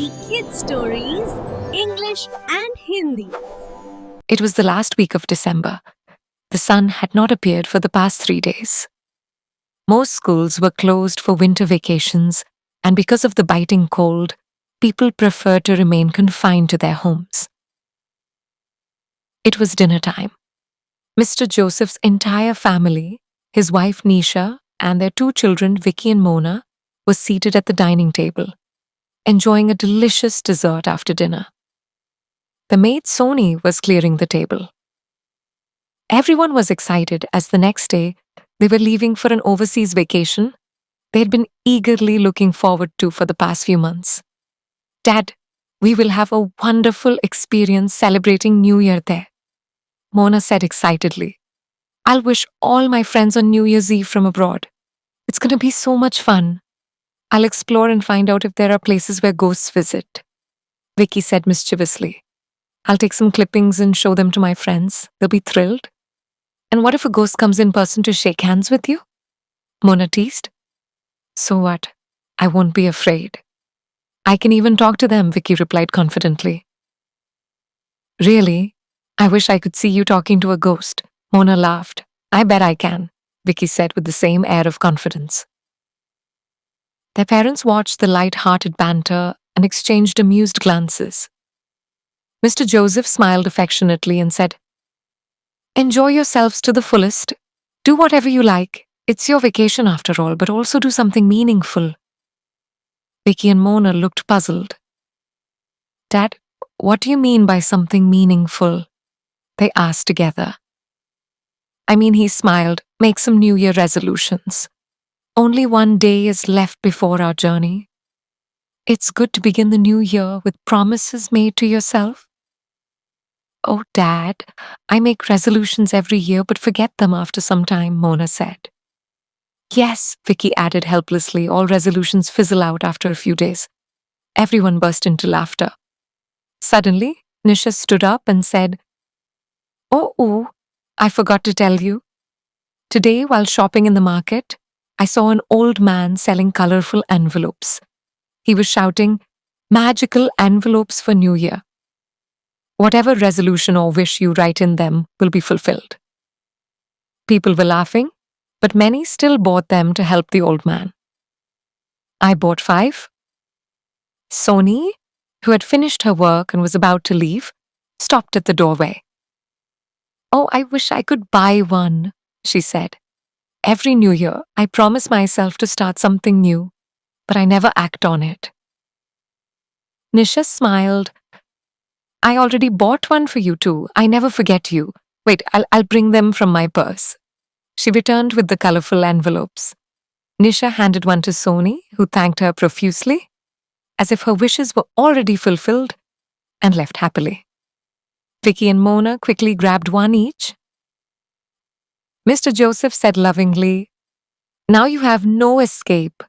Story Kids Stories, English and Hindi. It was the last week of December. The sun had not appeared for the past 3 days. Most schools were closed for winter vacations, and because of the biting cold, people preferred to remain confined to their homes. It was dinner time. Mr. Joseph's entire family, his wife Nisha, and their 2 children, Vicky and Mona, were seated at the dining table, enjoying a delicious dessert after dinner. The maid Sony was clearing the table. Everyone was excited as the next day they were leaving for an overseas vacation they had been eagerly looking forward to for the past few months. Dad, we will have a wonderful experience celebrating New Year there, Mona said excitedly. I'll wish all my friends on New Year's Eve from abroad. It's going to be so much fun. I'll explore and find out if there are places where ghosts visit, Vicky said mischievously. I'll take some clippings and show them to my friends. They'll be thrilled. And what if a ghost comes in person to shake hands with you? Mona teased. So what? I won't be afraid. I can even talk to them, Vicky replied confidently. Really? I wish I could see you talking to a ghost, Mona laughed. I bet I can, Vicky said with the same air of confidence. Their parents watched the light-hearted banter and exchanged amused glances. Mr. Joseph smiled affectionately and said, Enjoy yourselves to the fullest. Do whatever you like. It's your vacation after all, but also do something meaningful. Vicky and Mona looked puzzled. Dad, what do you mean by something meaningful? They asked together. I mean, he smiled, make some New Year resolutions. Only one day is left before our journey. It's good to begin the new year with promises made to yourself. Oh, Dad, I make resolutions every year but forget them after some time, Mona said. Yes, Vicky added helplessly, all resolutions fizzle out after a few days. Everyone burst into laughter. Suddenly, Nisha stood up and said, Oh, I forgot to tell you. Today, while shopping in the market, I saw an old man selling colorful envelopes. He was shouting, Magical envelopes for New Year. Whatever resolution or wish you write in them will be fulfilled. People were laughing, but many still bought them to help the old man. I bought 5. Sony, who had finished her work and was about to leave, stopped at the doorway. Oh, I wish I could buy one, she said. Every New Year, I promise myself to start something new, but I never act on it. Nisha smiled. I already bought one for you too. I never forget you. Wait, I'll bring them from my purse. She returned with the colorful envelopes. Nisha handed one to Sony, who thanked her profusely, as if her wishes were already fulfilled, and left happily. Vicky and Mona quickly grabbed one each. Mr. Joseph said lovingly, Now you have no escape.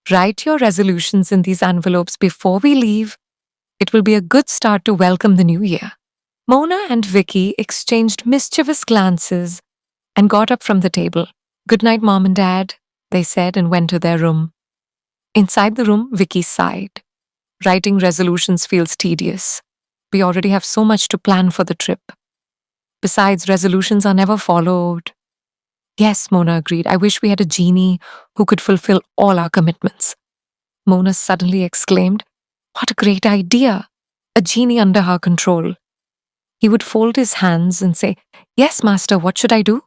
Write your resolutions in these envelopes before we leave. It will be a good start to welcome the new year. Mona and Vicky exchanged mischievous glances and got up from the table. Good night, Mom and Dad, they said and went to their room. Inside the room, Vicky sighed. Writing resolutions feels tedious. We already have so much to plan for the trip. Besides, resolutions are never followed. Yes, Mona agreed. I wish we had a genie who could fulfill all our commitments. Mona suddenly exclaimed, What a great idea! A genie under her control. He would fold his hands and say, Yes, Master, what should I do?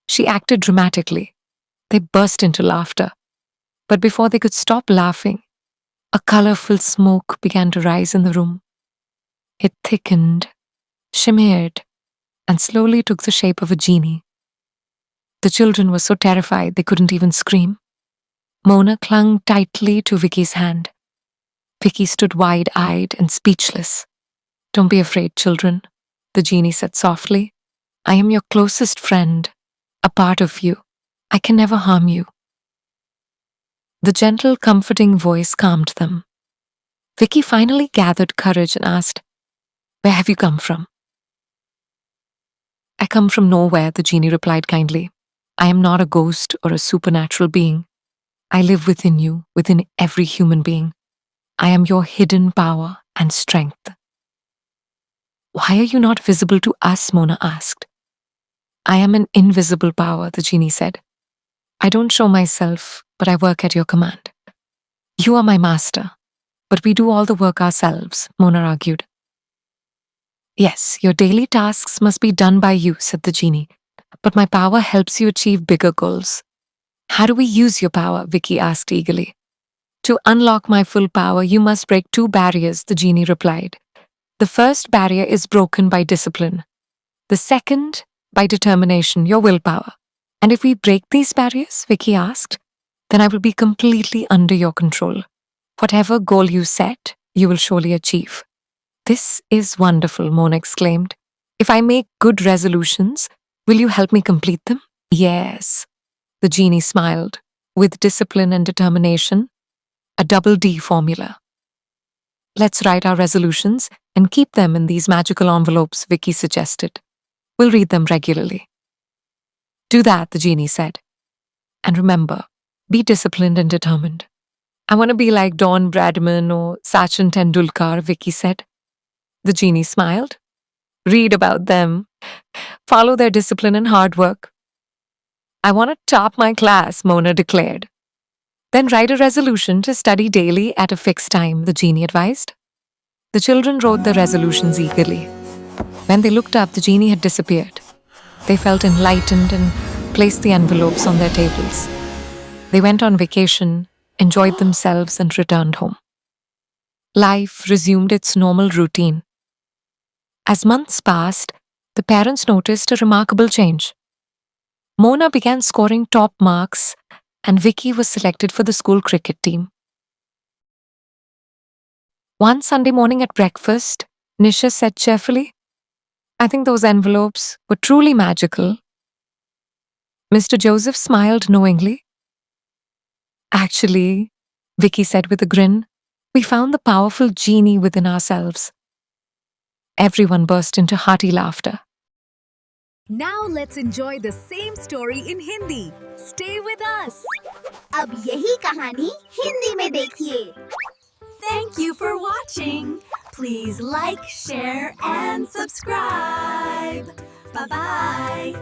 She acted dramatically. They burst into laughter. But before they could stop laughing, a colorful smoke began to rise in the room. It thickened, shimmered, and slowly took the shape of a genie. The children were so terrified they couldn't even scream. Mona clung tightly to Vicky's hand. Vicky stood wide-eyed and speechless. Don't be afraid, children, the genie said softly. I am your closest friend, a part of you. I can never harm you. The gentle, comforting voice calmed them. Vicky finally gathered courage and asked, Where have you come from? I come from nowhere, the genie replied kindly. I am not a ghost or a supernatural being. I live within you, within every human being. I am your hidden power and strength. Why are you not visible to us? Mona asked. I am an invisible power, the genie said. I don't show myself, but I work at your command. You are my master, but we do all the work ourselves, Mona argued. Yes, your daily tasks must be done by you, said the genie, but my power helps you achieve bigger goals. How do we use your power? Vicky asked eagerly. To unlock my full power, you must break 2 barriers, the genie replied. The first barrier is broken by discipline. The second, by determination, your willpower. And if we break these barriers, Vicky asked, then I will be completely under your control. Whatever goal you set, you will surely achieve. This is wonderful, Mona exclaimed. If I make good resolutions, will you help me complete them? Yes. The genie smiled. With discipline and determination, a double D formula. Let's write our resolutions and keep them in these magical envelopes, Vicky suggested. We'll read them regularly. Do that, the genie said. And remember, be disciplined and determined. I want to be like Don Bradman or Sachin Tendulkar, Vicky said. The genie smiled. Read about them. Follow their discipline and hard work. I want to top my class, Mona declared. Then write a resolution to study daily at a fixed time, the genie advised. The children wrote their resolutions eagerly. When they looked up, the genie had disappeared. They felt enlightened and placed the envelopes on their tables. They went on vacation, enjoyed themselves, and returned home. Life resumed its normal routine. As months passed, the parents noticed a remarkable change. Mona began scoring top marks, and Vicky was selected for the school cricket team. One Sunday morning at breakfast, Nisha said cheerfully, I think those envelopes were truly magical. Mr. Joseph smiled knowingly. Actually, Vicky said with a grin, we found the powerful genie within ourselves. Everyone burst into hearty laughter. Now let's enjoy the same story in Hindi. Stay with us. अब यही कहानी हिंदी में देखिए। Thank you for watching. Please like, share, and subscribe. Bye-bye.